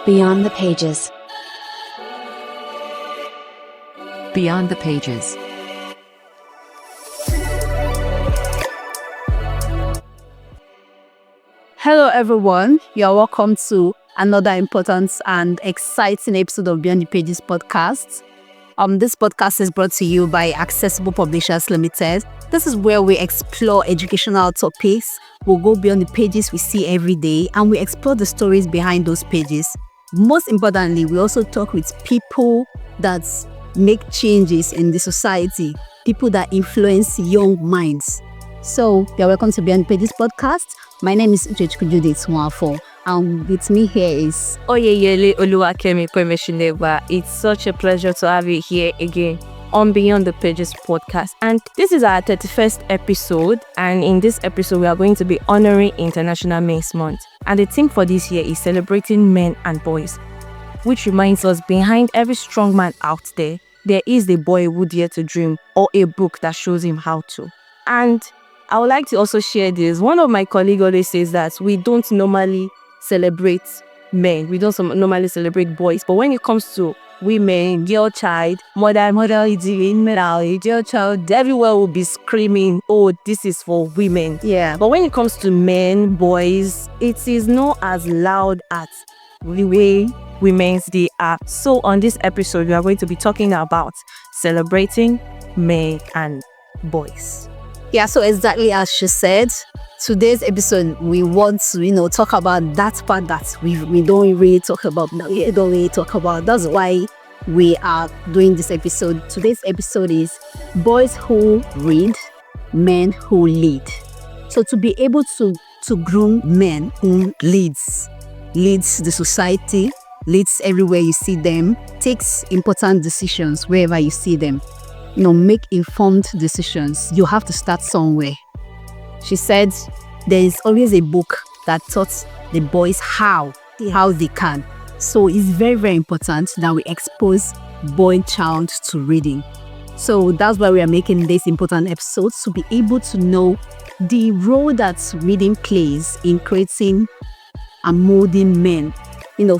Beyond the Pages. Beyond the Pages. Hello everyone, you're welcome to another important and exciting episode of Beyond the Pages podcast. This podcast is brought to you by Accessible Publishers Limited. This is where we explore educational topics. We'll go beyond the pages we see every day and we explore the stories behind those pages. Most importantly, we also talk with people that make changes in the society, people that influence young minds. So, you're welcome to Beyond the Pages podcast. My name is Uchechukwu Judith Nwafo, and with me here is Oyeyele, Oluwakemi, Ipemeshinegba. It's such a pleasure to have you here again on Beyond the Pages podcast. And this is our 31st episode. And in this episode, we are going to be honoring International Men's Month. And the theme for this year is celebrating men and boys, which reminds us behind every strong man out there is the boy who dare to dream or a book that shows him how to. And I would like to also share this. One of my colleagues always says that we don't normally celebrate men. We don't normally celebrate boys. But when it comes to women, girl child, mother, girl child, everywhere will be screaming, oh, this is for women. Yeah. But when it comes to men, boys, it is not as loud as the way Women's Day are. So on this episode, we are going to be talking about celebrating men and boys. Yeah, so exactly as she said, today's episode, we want to, talk about that part that we don't really talk about. We don't really talk about. That's why we are doing this episode. Today's episode is boys who read, men who lead. So to be able to groom men who leads the society, leads everywhere you see them, takes important decisions wherever you see them. Make informed decisions. You have to start somewhere. She said there is always a book that taught the boys how they can. So it's very, very important that we expose boy child to reading. So that's why we are making this important episode, to be able to know the role that reading plays in creating and molding men.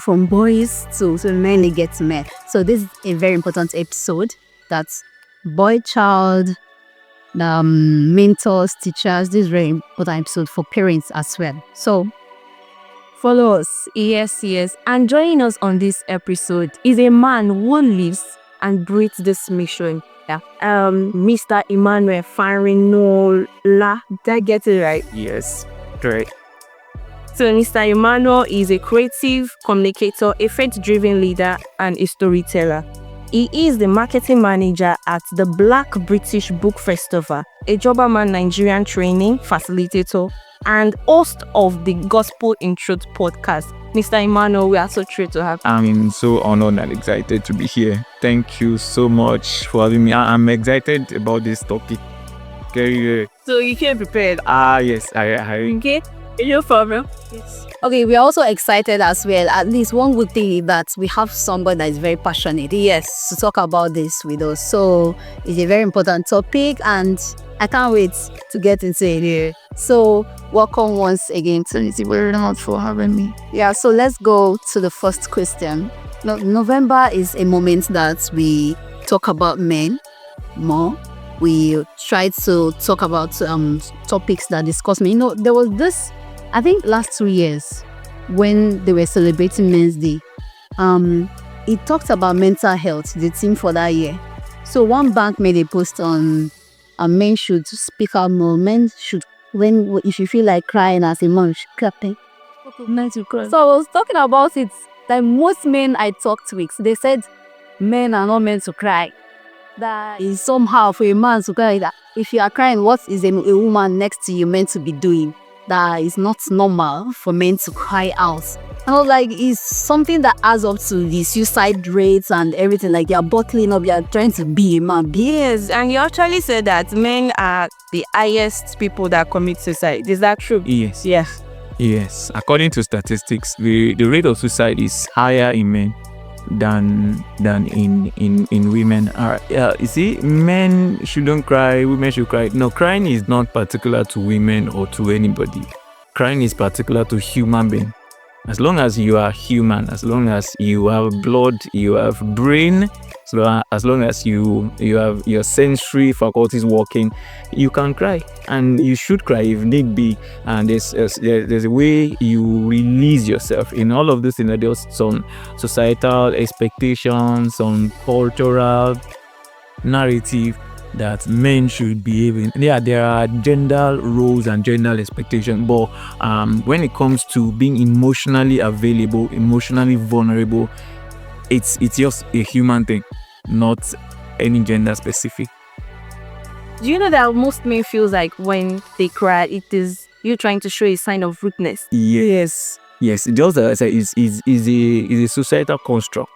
From boys to men, they get to men. So this is a very important episode that's boy child, mentors, teachers. This is very important episode for parents as well. So follow us. Yes. And joining us on this episode is a man who lives and breathes this mission. Yeah. Mr. Emmanuel Farinuola. Did I get it right? Yes, correct. So Mr. Emmanuel is a creative communicator, a faith-driven leader, and a storyteller. He is the marketing manager at the Black British Book Festival, a Joberman Nigerian training facilitator, and host of the Gospel in Truth podcast. Mr. Emmanuel, we are so thrilled to have you. I'm so honored and excited to be here. Thank you so much for having me. I'm excited about this topic. Okay. So you came prepared? Yes, I Okay, no problem. Yes. okay, we are also excited as well. At least one good thing is that we have somebody that is very passionate, yes, to talk about this with us. So it's a very important topic and I can't wait to get into it here. So welcome once again to Thank you very much for having me. Yeah, so let's go to the first question. November is a moment that we talk about men more. We try to talk about topics that discuss men. There was this, I think last 2 years when they were celebrating Men's Day, it talked about mental health, the theme for that year. So one bank made a post on men should speak out more. Men should, if you feel like crying as a man, should clap. Men should cry. So I was talking about it. Like most men I talked with, they said men are not meant to cry. That is somehow for a man to cry. That if you are crying, what is a woman next to you meant to be doing? That is not normal for men to cry out. And I was like, it's something that adds up to the suicide rates and everything. Like you're bottling up, you're trying to be a man. Yes, and you actually said that men are the highest people that commit suicide. Is that true? Yes. Yes. Yes. According to statistics, the rate of suicide is higher in men than in women. You see, men shouldn't cry, women should cry. No, crying is not particular to women or to anybody. Crying is particular to human being. As long as you are human, as long as you have blood, you have brain, so as long as you have your sensory faculties working, you can cry, and you should cry if need be. And there's a way you release yourself in all of this. There's some societal expectations, some cultural narrative that men should behave in. Yeah, there are gender roles and gender expectations, but when it comes to being emotionally available, emotionally vulnerable, it's just a human thing, not any gender specific. Do you know that most men feels like when they cry, it is you trying to show a sign of weakness? Yes. Just as I said, is a societal construct.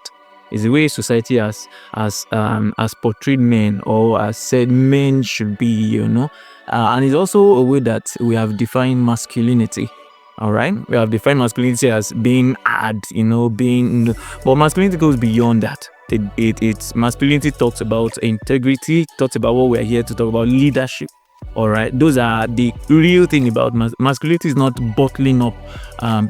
It's the way society has portrayed men, or has said men should be, and it's also a way that we have defined masculinity. All right, we have defined masculinity as being hard, but masculinity goes beyond that. It's masculinity talks about integrity, talks about what we're here to talk about, leadership. All right, those are the real thing about masculinity. Is not bottling up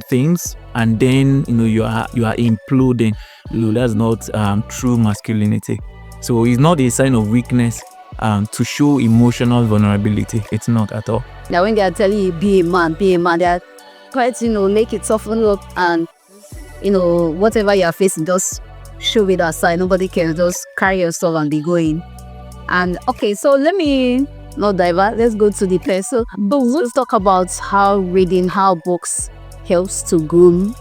things and then you are imploding. That's not true masculinity. So it's not a sign of weakness to show emotional vulnerability. It's not at all. Now when they are telling you be a man, they are quite make it soften up, and whatever you are facing, just show it aside. Nobody cares. Just carry yourself and be going. And okay, so let me not divert. Let's go to the person. But let's talk about how books helps to groom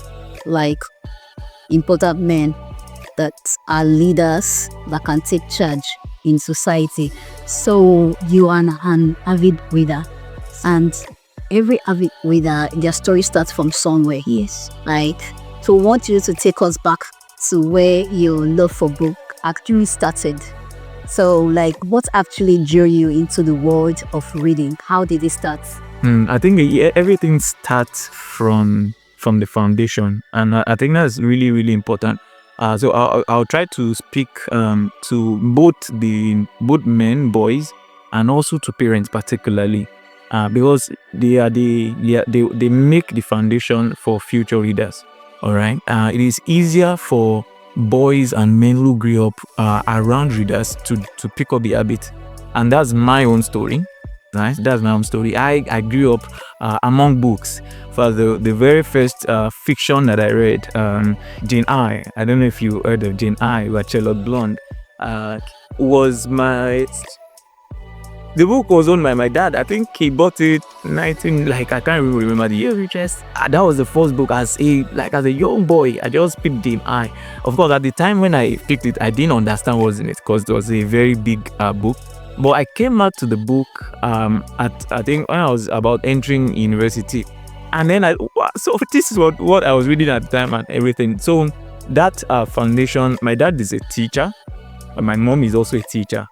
important men that are leaders that can take charge in society. So you are an avid reader, and every avid reader, their story starts from somewhere. Yes. So I want you to take us back to where your love for book actually started. So what actually drew you into the world of reading? How did it start? I think everything starts from the foundation, and I think that's really, really important. So I'll try to speak to both men, boys, and also to parents particularly, because they make the foundation for future readers. All right, it is easier for boys and men who grew up around readers to pick up the habit, and that's my own story. Right, that's my own story. I grew up among books. For the very first fiction that I read, Jane Eyre. I don't know if you heard of Jane Eyre by Charlotte Blonde. Was the book was owned by my dad. I think he bought it I can't remember the year. That was the first book as a young boy. I just picked Jane Eyre. Of course, at the time when I picked it, I didn't understand what was in it because it was a very big book. But I came out to the book I think when I was about entering university, and then so this is what I was reading at the time and everything. So that foundation. My dad is a teacher, and my mom is also a teacher.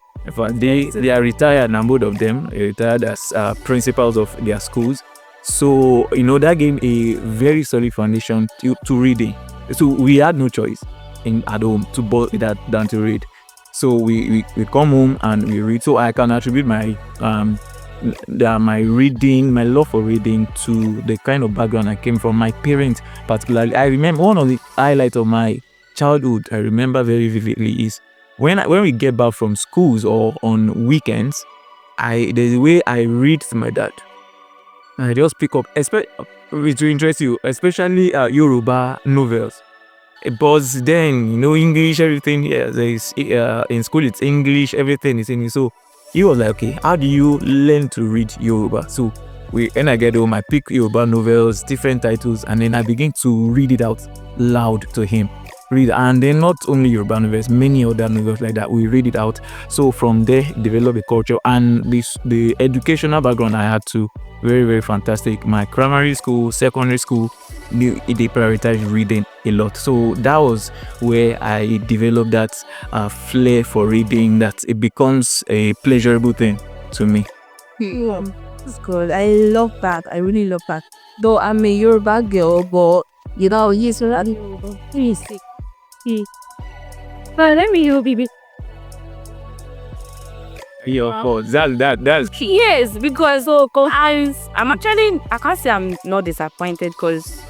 They are retired, and both of them retired as principals of their schools. So that gave a very solid foundation to reading. So we had no choice at home to boil that down to read. So we come home and we read. So I can attribute my reading, my love for reading, to the kind of background I came from. My parents, particularly, I remember one of the highlights of my childhood. I remember very vividly is when we get back from schools or on weekends. There's a way I read to my dad. I just pick up, which will interest you, especially Yoruba novels. Because then, English, everything, in school it's English, everything is English. So he was like, okay, how do you learn to read Yoruba? So when I get home, I pick Yoruba novels, different titles, and then I begin to read it out loud to him. And then not only Yoruba novels, many other novels like that, we read it out. So from there, develop a culture, and the educational background I had to, very, very fantastic. My primary school, secondary school, they prioritized reading a lot. So that was where I developed that flair for reading, that it becomes a pleasurable thing to me. That's good. I love that. I really love that. Though I'm a Yoruba girl, but yes, but let me baby. Yeah, of course. That's Yes, because I can't say I'm not disappointed, because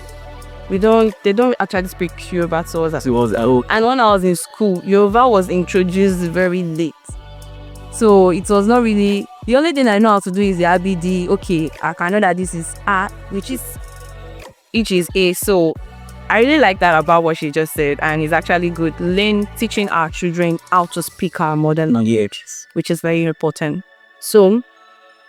they don't actually speak Yoruba to us. It was And when I was in school, Yoruba was introduced very late. So it was not really, the only thing I know how to do is the ABD. Okay, I can know that this is A, which is A. So I really like that about what she just said, and it's actually good. Teaching our children how to speak our modern language, which is very important. So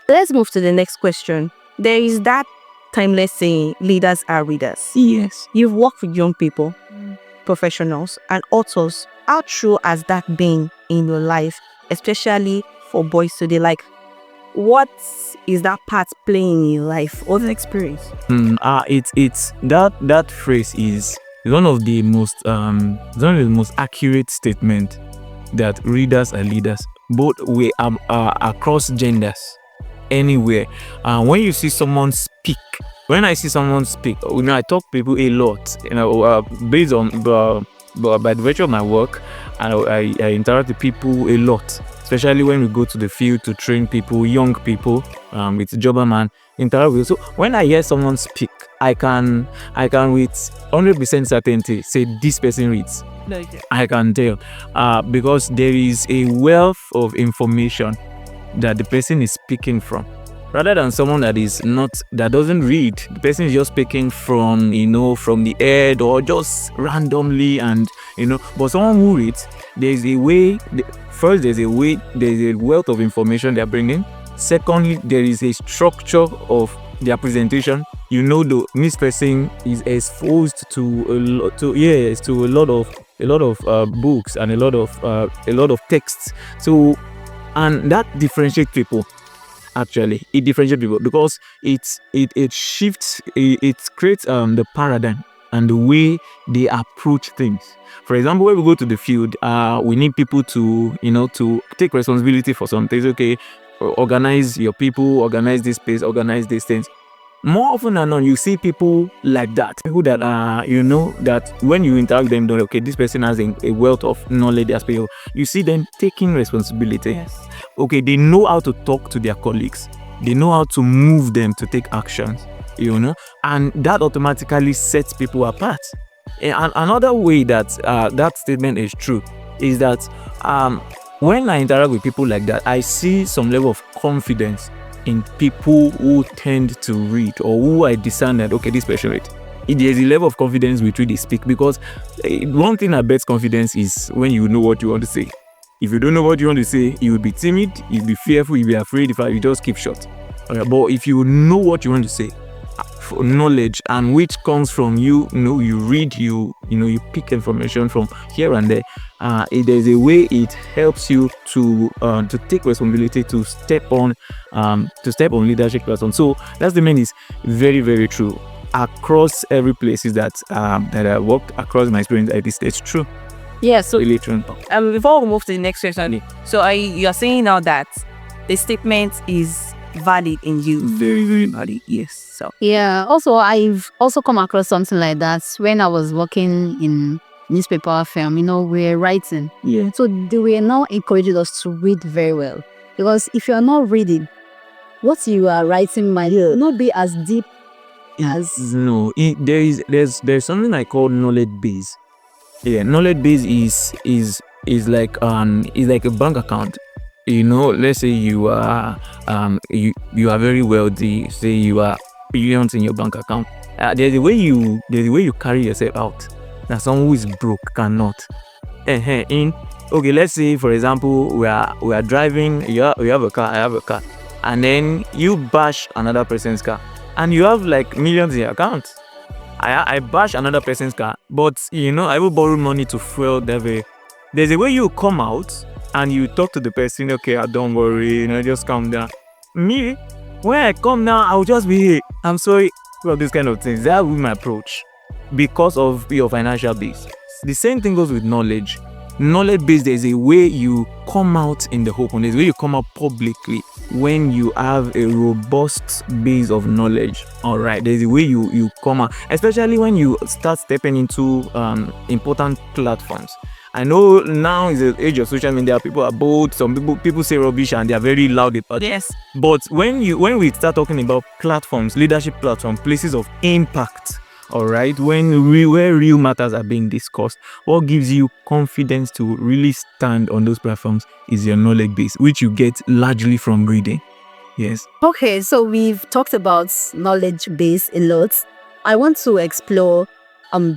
let's move to the next question. There is that timeless saying, leaders are readers. Yes. You've worked with young people, professionals, and authors. How true has that been in your life, especially for boys today? Like, what is that part playing in your life or the experience? It's that phrase is one of the most accurate statement that readers are leaders, both way across genders, anywhere. When you see someone speak, when I see someone speak, I talk to people a lot, based on by the virtue of my work, and I interact with people a lot, especially when we go to the field to train people, young people, with Jobberman, interact with. So when I hear someone speak, I can with 100% certainty say this person reads. I can tell, because there is a wealth of information that the person is speaking from, rather than someone that doesn't read. The person is just speaking from the head or just randomly, and but someone who reads, there's a wealth of information they're bringing. Secondly, there is a structure of their presentation. This person is exposed to a lot of books and a lot of texts. So, and that differentiates people. Actually, it differentiates people because it shifts, it creates the paradigm and the way they approach things. For example, when we go to the field, we need people to take responsibility for some things. Okay, organize your people, organize this place, organize these things. More often than not, you see people like that. People that that when you interact with them, okay, this person has a wealth of knowledge. You see them taking responsibility. Yes. Okay, they know how to talk to their colleagues. They know how to move them to take actions. And that automatically sets people apart. And another way that that statement is true is that when I interact with people like that, I see some level of confidence in people who tend to read, or who I discern that, okay, this person read. There's a level of confidence with which they speak, because one thing that bets confidence is when you know what you want to say. If you don't know what you want to say, you will be timid, you'll be fearful, you'll be afraid if you just keep short. But if you know what you want to say, knowledge, and which comes from you read, you pick information from here and there, there's a way it helps you to take responsibility, to step on leadership person. So that's the main is very, very true across every places that I worked, across my experience. It's true. Yeah, so really true. Before we move to the next question, so you're saying now that the statement is valid in you. Very, very valid. Yes. So Yeah. Also, I've also come across something like that when I was working in newspaper firm. We're writing. Yeah. So they were now encouraging us to read very well, because if you are not reading, what you are writing might not be as deep as. No. There's something I call knowledge base. Yeah. Knowledge base is like a bank account. Let's say you are very wealthy. Say you are billions in your bank account. There's a way you carry yourself out that someone who is broke cannot. Okay, let's say for example we are driving. You have a car, I have a car, and then you bash another person's car, and you have like millions in your account. I bash another person's car, but I will borrow money to fuel that way. There's a way you come out and you talk to the person. Okay, don't worry, just calm down. Me, when I come down, I'll just be, hey, I'm sorry for this kind of things. That will be my approach because of your financial base. The same thing goes with knowledge. Knowledge base, there's a way you come out in the open. There's a way you come out publicly when you have a robust base of knowledge. All right, there's a way you come out, especially when you start stepping into important platforms. I know now is the age of social media. People are bold. Some people say rubbish and they are very loud about it. yes, But when we start talking about platforms, leadership platforms, places of impact, all right, where real matters are being discussed, what gives you confidence to really stand on those platforms is your knowledge base, which you get largely from reading. Yes. Okay, so we've talked about knowledge base a lot. I want to explore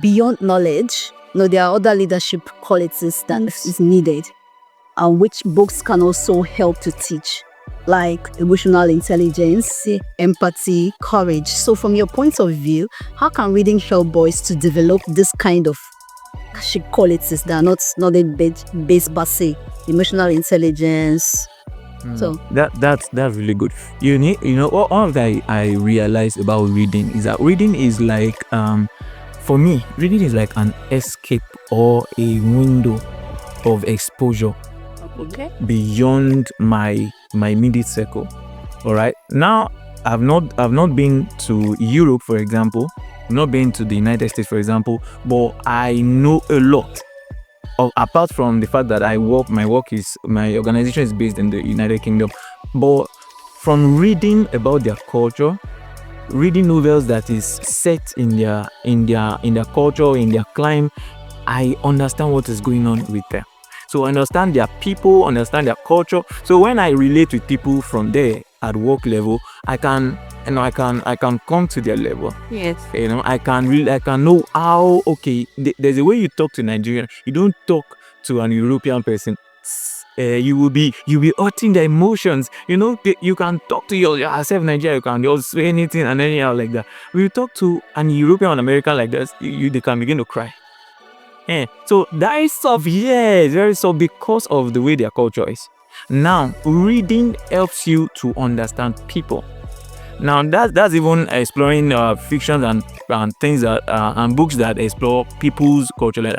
beyond knowledge. There are other leadership qualities that is needed, and which books can also help to teach, like emotional intelligence, empathy, courage. So from your point of view, how can reading help boys to develop this kind of qualities that are not knowledge-based, but say emotional intelligence? So that's really good. All that I realized about reading is that reading is like for me, reading is like an escape or a window of exposure beyond my immediate circle. All right. Now I've not been to Europe, for example. I've not been to the United States, for example, but I know a lot. Apart from the fact that my organization is based in the United Kingdom, but from reading about their culture, reading novels that is set in their culture, in their climate, I understand what is going on with them. So I understand their people, understand their culture. So when I relate with people from there at work level, I can come to their level. Yes. I can know how. Okay, there's a way you talk to Nigerian. You don't talk to an European person. You will be hurting their emotions. You can talk to yourself, Nigeria. You can just say anything and anyhow like that. When you talk to an European or American like this, they can begin to cry. So that is soft, very soft because of the way their culture is. Now, reading helps you to understand people. Now, that's even exploring fictions and things that and books that explore people's culture.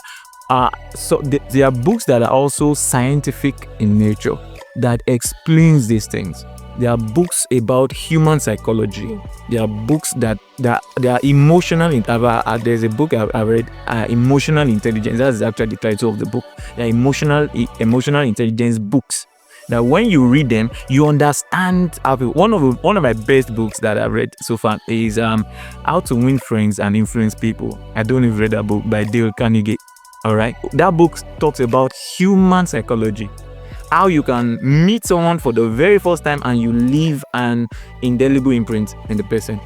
So there are books that are also scientific in nature that explains these things. There are books about human psychology. There are books that are emotional. There's a book I read, Emotional Intelligence. That's actually the title of the book. There are emotional intelligence books that when you read them, you understand. One of my best books that I've read so far is How to Win Friends and Influence People. I don't even read that book by Dale Carnegie. All right, that book talks about human psychology. How you can meet someone for the very first time and you leave an indelible imprint in the person.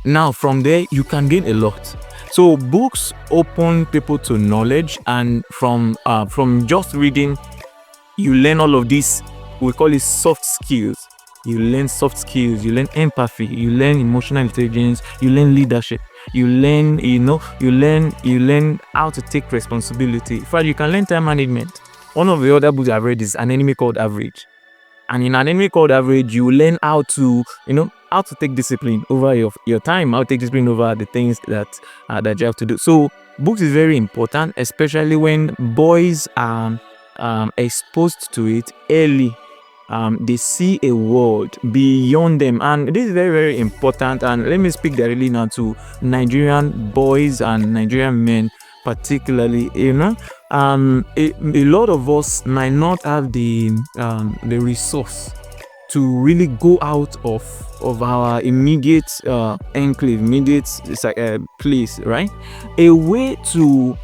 Now, from there, you can gain a lot. So books open people to knowledge, and from just reading, you learn all of these. We call it soft skills. You learn soft skills. You learn empathy. You learn emotional intelligence. You learn leadership. You learn, you learn how to take responsibility. In fact, you can learn time management. One of the other books I've read is An Enemy Called Average. And in An Enemy Called Average, you learn how to take discipline over your time, how to take discipline over the things that you have to do. So books is very important, especially when boys are exposed to it early. They see a world beyond them, and this is very, very important. And let me speak directly now to Nigerian boys and Nigerian men particularly. A lot of us might not have the resource to really go out of our immediate enclave, immediate place, right? A way to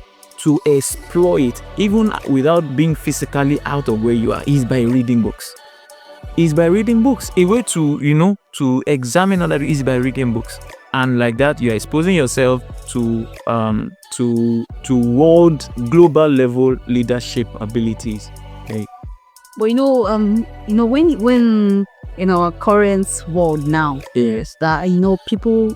exploit even without being physically out of where you are is by reading books. A way to examine other is by reading books. And like that, you're exposing yourself to world global level leadership abilities. Okay. But when in our current world now, Yes. that people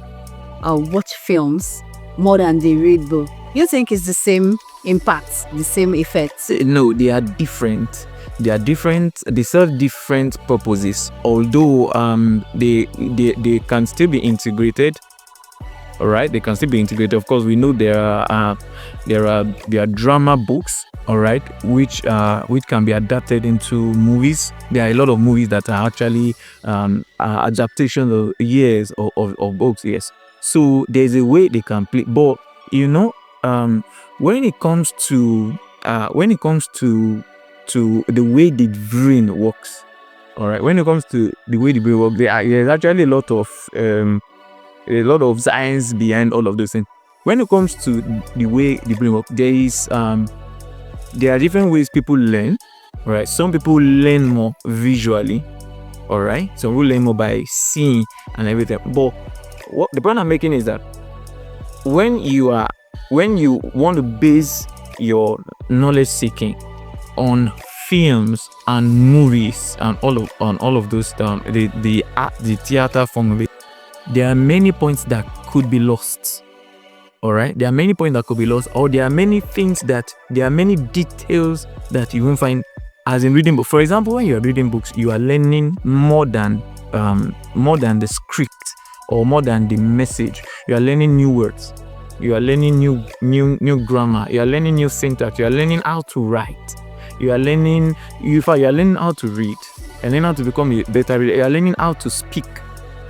watch films more than they read book. You think it's the same impact, the same effect? No, they are different. They serve different purposes, although they can still be integrated. All right, they can still be integrated. Of course, we know there are drama books, all right, which can be adapted into movies. There are a lot of movies that are actually adaptations of years of books. Yes, so there's a way they can play, but when it comes to the way the brain works, all right, when it comes to the way the brain works, there's actually a lot of science behind all of those things. when it comes to the way the brain works, there are different ways people learn, right? Some people learn more visually, all right? Some people learn more by seeing and everything. But what the point I'm making is that when you want to base your knowledge seeking on films and movies and all of those stuff, the theater form of it, there are many points that could be lost. All right, there are many points that could be lost, or there are many details that you won't find as in reading books. For example, when you are reading books, you are learning more than the script or more than the message. You are learning new words. You are learning new grammar. You are learning new syntax. You are learning how to write. You are learning how to read. And learning how to become a better reader. You are learning how to speak.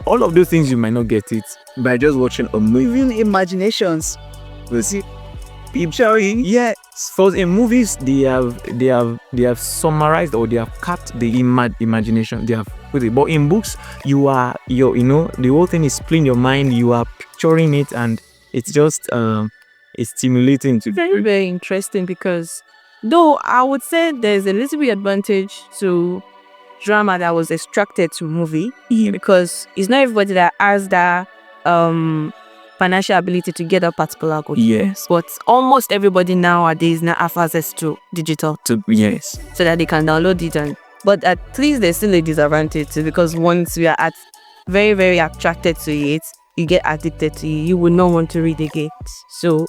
All of those things you might not get it by just watching a movie. Even imaginations. You see, yes. For in movies, they have summarized, or they have cut the imagination. They have put it. But in books, the whole thing is playing your mind. You are picturing it, and it's just it's stimulating to very, very interesting, because though I would say there's a little bit advantage to drama that was extracted to movie, because it's not everybody that has that financial ability to get a particular good. Yes. But almost everybody nowadays now have access to digital. Yes. So that they can download it. But at least there's still a disadvantage, because once you are very, very attracted to it, you get addicted to it, you will not want to read again. So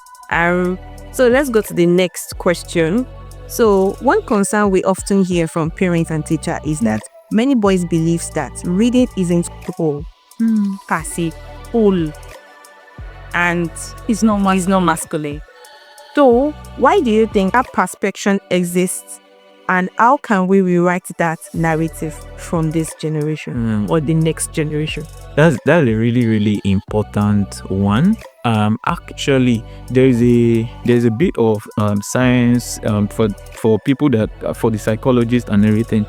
let's go to the next question. So one concern we often hear from parents and teachers is that many boys believe that reading isn't cool, and it's not masculine. So why do you think that perception exists, and how can we rewrite that narrative from this generation or the next generation? That's a really, really important one. Actually, there's a bit of science for people that for the psychologists and everything.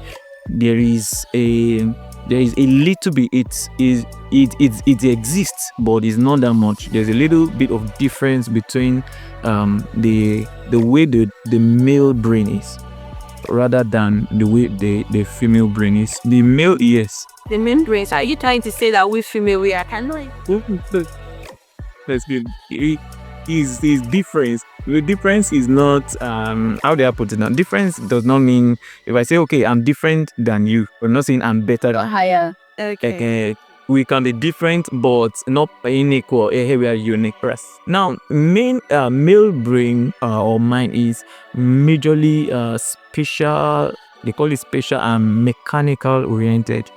There is a little bit. It exists, but it's not that much. There's a little bit of difference between the way the male brain is, rather than the way the female brain is. The male, yes. The male brain. Are you trying to say that we female we are canoid? That's good. Is difference. The difference is not how do I put it now? Difference does not mean if I say okay, I'm different than you. We're not saying I'm better than Higher. Okay. We can be different, but not unequal. Here we are unique. Now, male brain or mind is majorly spatial. They call it spatial and mechanical oriented.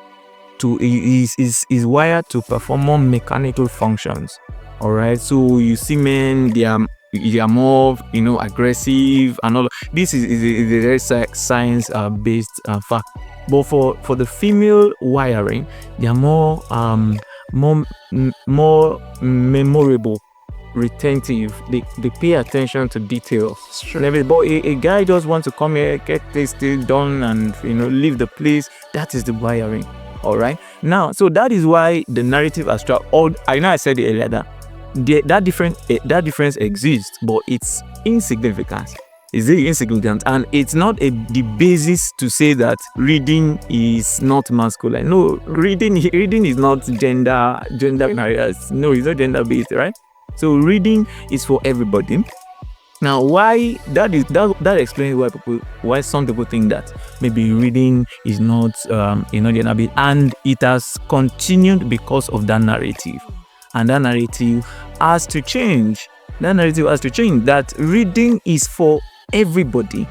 Is wired to perform more mechanical functions. All right. So you see, men, they are more aggressive and all. This is a very science based fact. But for the female wiring, they are more memorable, retentive. They pay attention to details. But a guy just wants to come here, get this thing done, and leave the place. That is the wiring. All right. Now, so that is why the narrative abstract. I know I said it earlier that difference exists, but it's insignificant. Is it insignificant? And it's not the basis to say that reading is not masculine. No, reading is not gender barriers. No, it's not gender based, right? So reading is for everybody. Now, why that explains why some people think that maybe reading is not gender based, and it has continued because of that narrative, and that narrative has to change. That reading is for everybody.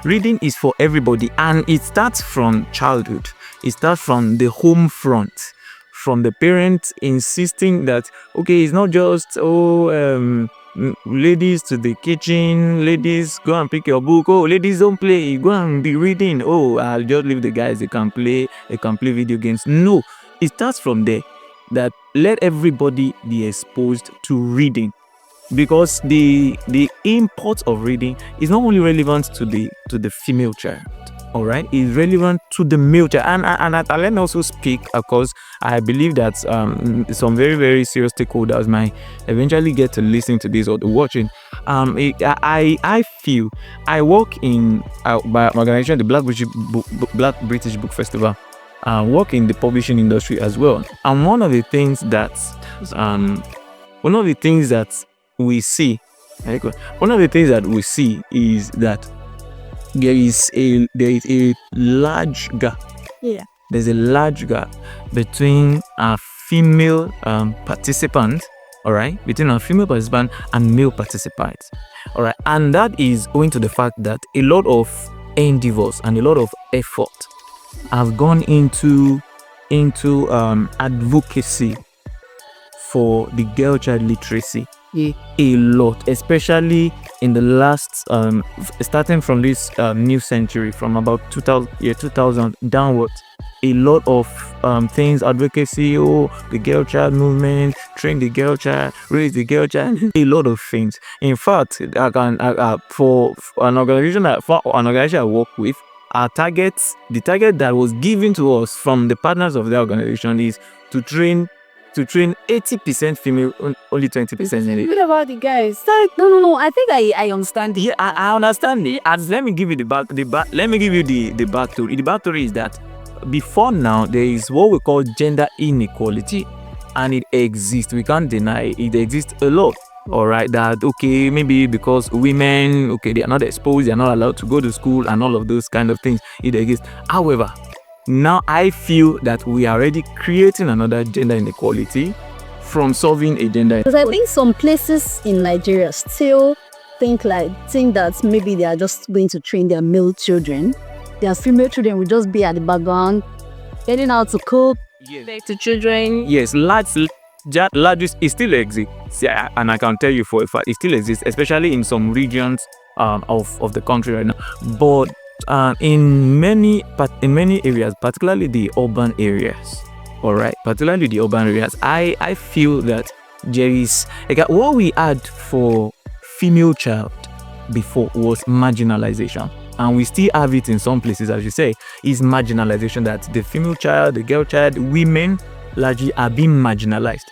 Reading is for everybody, and it starts from childhood. It starts from the home front, from the parents insisting that okay, it's not just ladies to the kitchen, ladies go and pick your book. Oh, ladies don't play, go and be reading. Oh, I'll just leave the guys. They can play video games. No, it starts from there. That let everybody be exposed to reading. Because the import of reading is not only relevant to the female child, all right, is relevant to the male child. And let me also speak, of course, I believe that some very, very serious stakeholders might eventually get to listen to this or to watching. I feel I work in by organization, the Black British Book Festival. Work in the publishing industry as well. And one of the things that we see is that there is a large gap. Yeah. There's a large gap between a female participant, all right, between a female participant and male participants, all right, and that is owing to the fact that a lot of endeavors and a lot of effort have gone into advocacy for the girl child literacy. Yeah. A lot, especially in the last starting from this new century, from about 2000 downwards. A lot of things, advocacy, the girl child movement, train the girl child, raise the girl child, a lot of things. In fact, for an organization I work with, the target that was given to us from the partners of the organization is to train 80% female, only 20% male. What about the guys? No. I think I understand. Yeah, I understand it. And let me give you the backstory. The backstory is that before now, there is what we call gender inequality, and it exists. We can't deny it exists a lot. All right, that okay, maybe because women, they are not exposed, they are not allowed to go to school, and all of those kind of things, it exists. However, now I feel that we are already creating another gender inequality from solving a gender. Because I think some places in Nigeria still think that maybe they are just going to train their male children. Their female children will just be at the background, learning how to cook. Yes. To children. Yes, it still exists, yeah, and I can tell you for a fact it still exists, especially in some regions of the country right now. But in many areas, particularly the urban areas, all right, I feel that there is what we had for female child before was marginalization, and we still have it in some places, as you say, is marginalization, that the female child, the girl child, women largely are being marginalized.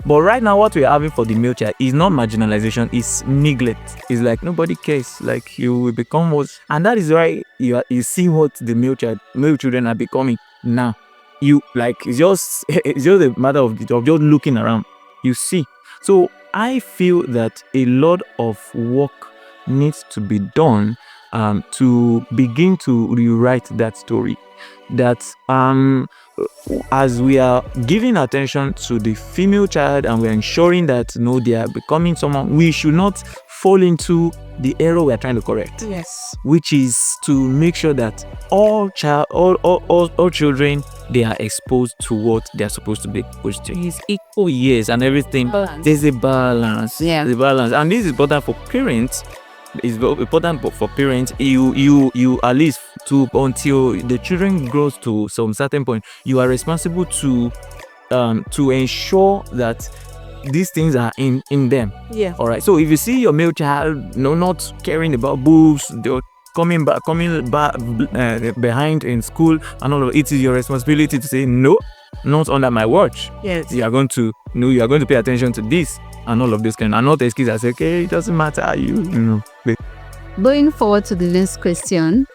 But right now, what we're having for the male child is not marginalization, it's neglect. It's like nobody cares, like you will become worse. And that is why you see what the male children are becoming now. It's just a matter of just looking around, you see. So I feel that a lot of work needs to be done to begin to rewrite that story. That as we are giving attention to the female child and we're ensuring that they are becoming someone, we should not fall into the error we are trying to correct. Yes. Which is to make sure that all children, they are exposed to what they are supposed to be exposed to. It's equal, yes, and everything. Balance. There's a balance. Yeah. The balance. And this is important for parents. It's very important for parents. You at least until the children grows to some certain point, you are responsible to ensure that these things are in them. Yeah. All right. So if you see your male child not caring about books, they're coming back behind in school and all of it, is your responsibility to say no, not under my watch. Yes. You are going to pay attention to this and all of this kind, and not excuse and say, okay, it doesn't matter. Going forward to the next question,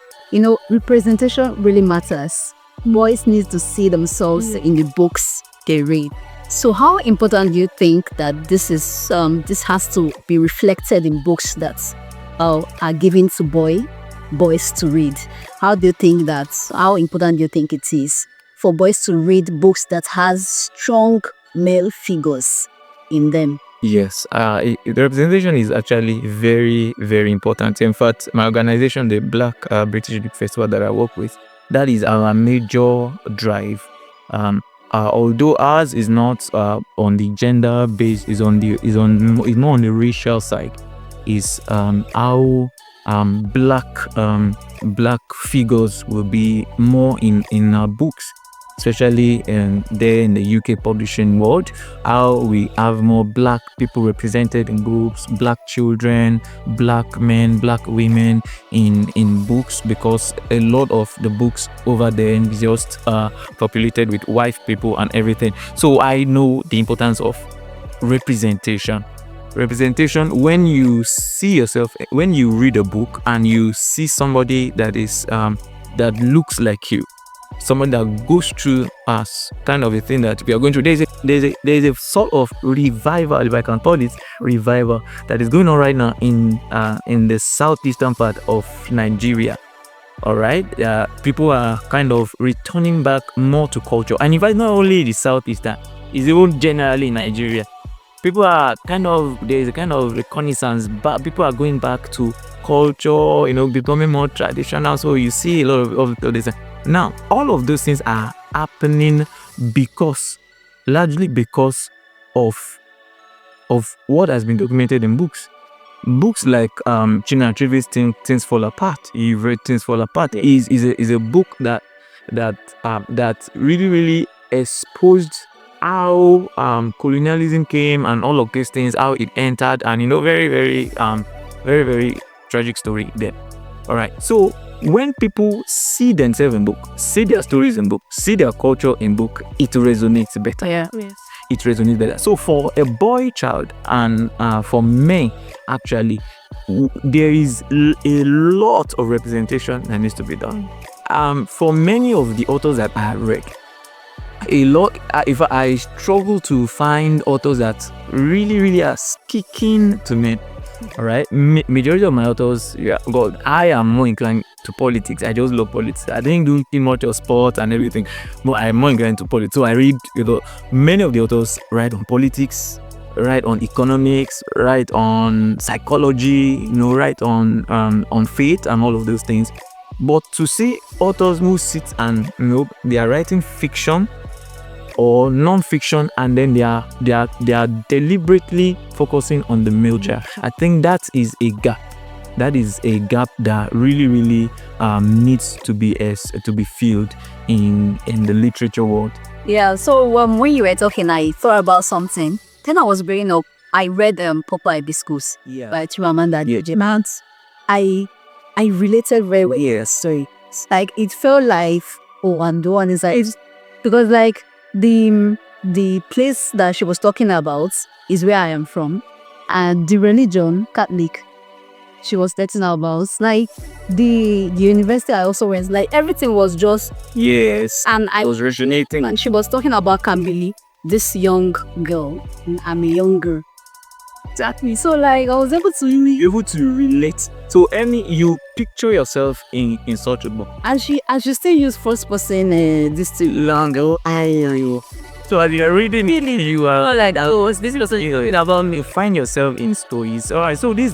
representation really matters. Boys need to see themselves in the books they read. So how important do you think that this has to be reflected in books that are given to boys to read? How important do you think it is for boys to read books that has strong male figures in them? Yes, the representation is actually very, very important. In fact, my organization, the Black British Book Festival that I work with, that is our major drive. Although ours is not on the gender base, is more on the racial side. Is how black figures will be more in our books. especially there in the UK publishing world, how we have more black people represented in books, black children, black men, black women in books, because a lot of the books over there is just populated with white people and everything. So I know the importance of representation. When you see yourself, when you read a book and you see somebody that is that looks like you, someone that goes through us kind of a thing that we are going through, there's a sort of revival, if I can call it revival, that is going on right now in the southeastern part of Nigeria. All right, people are kind of returning back more to culture, and in fact, not only the southeastern, it's even generally Nigeria. People are there's a kind of reconnaissance, but people are going back to culture, becoming more traditional. So you see a lot of this. Now, all of those things are happening largely because of what has been documented in books. Books like Chinua Achebe's Things Fall Apart. You've read Things Fall Apart. Is a book that really, really exposed how colonialism came and all of these things, how it entered, and very, very very, very tragic story there. All right, so when people see themselves in book, see their stories in book, see their culture in book, it resonates better. Yeah. Yes. It resonates better. So for a boy child and for men, actually, there is a lot of representation that needs to be done. For many of the authors that I have read, if I struggle to find authors that really, really are speaking to me. All right, majority of my authors, God, I am more inclined to politics. I just love politics. I didn't do too much of sport and everything, but I'm more inclined to politics. So I read, many of the authors write on politics, write on economics, write on psychology, write on faith and all of those things. But to see authors who sit and they are writing fiction or non-fiction, and then they are deliberately focusing on the male child, I think that is a gap. That is a gap that really, really needs to be filled in the literature world. Yeah. So when you were talking, I thought about something. Then I was growing up, I read Purple Hibiscus by Chimamanda Adichie. I related very well. Yes. Sorry. Like it felt like and the one is like because like the place that she was talking about is where I am from, and the religion Catholic she was talking about, like the university I also went, like everything was just and I was resonating. And she was talking about Kambili, this young girl. I'm a young girl. Exactly. So like I was able to relate. So you picture yourself in such a book. And she still use first person this thing. So as you're reading, you are like, this is also about me. Find yourself in stories. All right. So this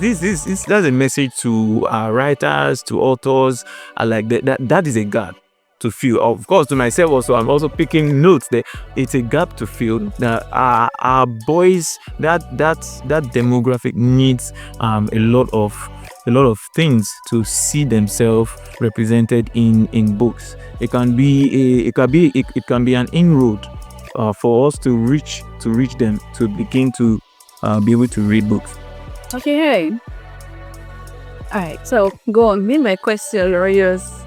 that's a message to writers, to authors. Like that is a gap to fill. Of course, to myself also, I'm also picking notes there. It's a gap to fill. That our boys, that demographic needs a lot of things to see themselves represented in books. It can be an inroad for us to reach them, to begin to be able to read books. Okay. All right. So go on. My question, Royals.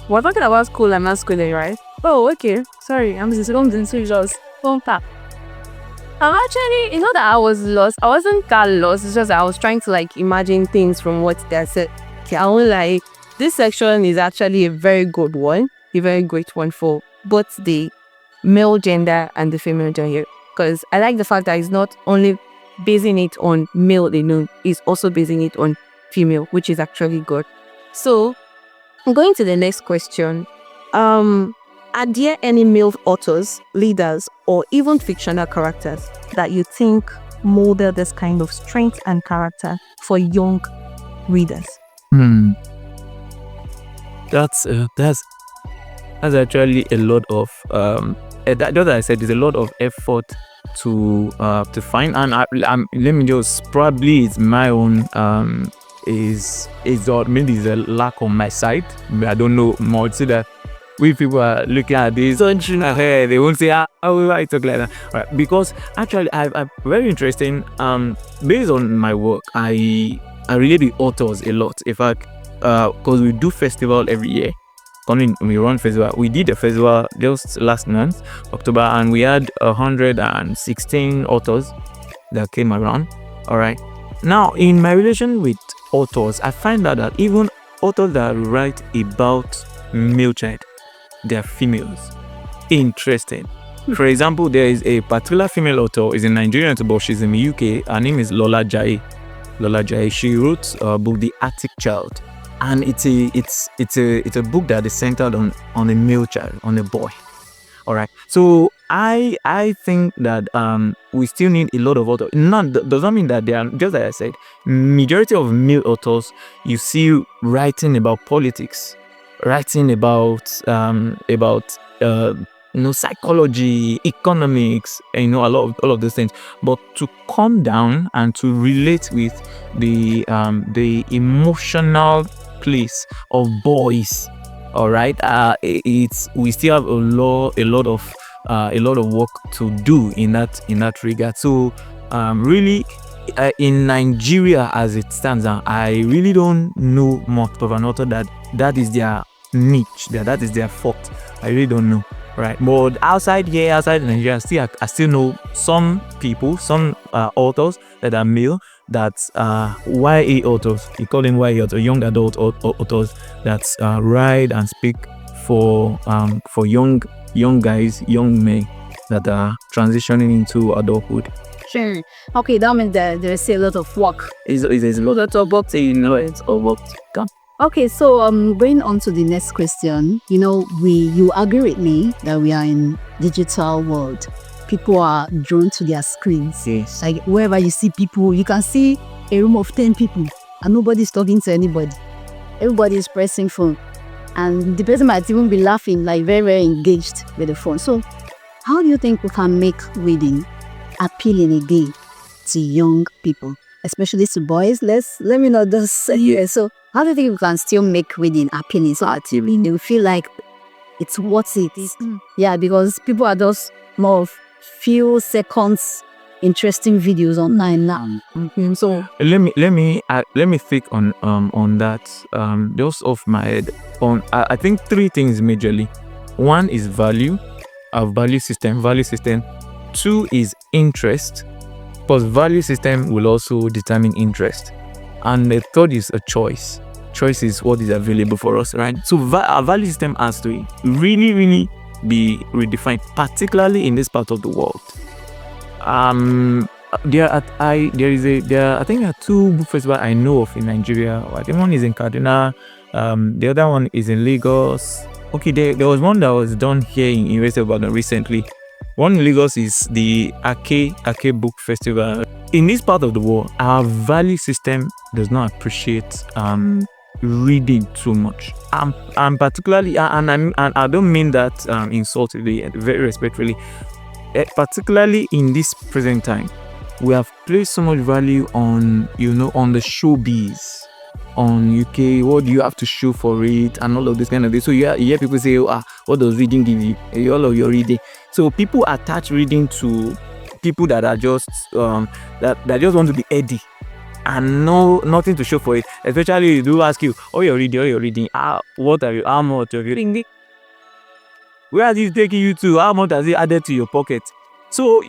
We're talking about school and masculine, right? Oh, okay. Sorry, I'm just going to just I'm actually, that I was lost. I wasn't that lost. It's just I was trying to like imagine things from what they said. Okay, I was like, this section is actually a very good one, a very great one for both the male gender and the female gender. Because I like the fact that it's not only basing it on male alone, it's also basing it on female, which is actually good. So, going to the next question. Are there any male authors, leaders, or even fictional characters that you think model this kind of strength and character for young readers? That's actually a lot of that I said, there's a lot of effort to find, and let me just, probably it's my own maybe there's a lack on my side. I don't know more. So that we people are looking at this, they won't say, why you talk like that? Right? Because actually, I'm very interesting. Based on my work, I relate with authors a lot. In fact, because we do festival every year. We run festival. We did a festival just last month, October, and we had 116 authors that came around. All right. Now, in my relation with authors, I find out that even authors that write about male child, they are females. Interesting. For example, there is a particular female author, is in Nigerian, but she's in the UK. Her name is Lola Jai. She wrote a book, The Attic Child, and it's a book that is centered on a male child, on a boy. All right. So I think that we still need a lot of authors. Does not mean that they are, just like I said, majority of male authors you see writing about politics, writing about psychology, economics, and all of those things. But to come down and to relate with the emotional place of boys, all right, we still have a lot of work to do in that regard. So really, in Nigeria as it stands now, I really don't know much of an author that is their niche, that is their fault. I really don't know, right? But outside Nigeria, I still know some people, some authors that are male, that's YA authors. You call them YA authors, young adult authors that write and speak for young guys, young men that are transitioning into adulthood. Sure. Okay, that means that there's a lot of work. It's a lot of work. It's all work. Come. Okay, so going on to the next question. You agree with me that we are in digital world. People are drawn to their screens. Yes. Like wherever you see people, you can see a room of 10 people and nobody's talking to anybody. Everybody is pressing phone. And the person might even be laughing, like very, very engaged with the phone. So how do you think we can make reading appealing again to young people, especially to boys? Let me not just say you. So how do you think we can still make reading appealing so that they feel like it's worth it? Yeah, because people are just more of few seconds interesting videos online now. So let me think on that. Just off my head, I think three things majorly. One is value, our value system. 2 is interest, because value system will also determine interest. And the third is a choice. Choice is what is available for us, right? So our value system has to really, really be redefined, particularly in this part of the world. There are 2 book festivals I know of in Nigeria. I think one is in Kaduna, the other one is in Lagos. Okay, there was one that was done here in University of Ibadan recently. One in Lagos is the Ake Book Festival. In this part of the world, our value system does not appreciate reading too much. And particularly, and I don't mean that insultingly, very respectfully. Particularly in this present time, we have placed so much value on the showbiz, on UK. What do you have to show for it, and all of this kind of thing. So you hear people say, what does reading give you? All of your reading. So people attach reading to people that are just that just want to be edgy and nothing to show for it. Especially they do ask you, you're reading. What are you? How much are you reading? Where is it taking you to? How much has it added to your pocket? So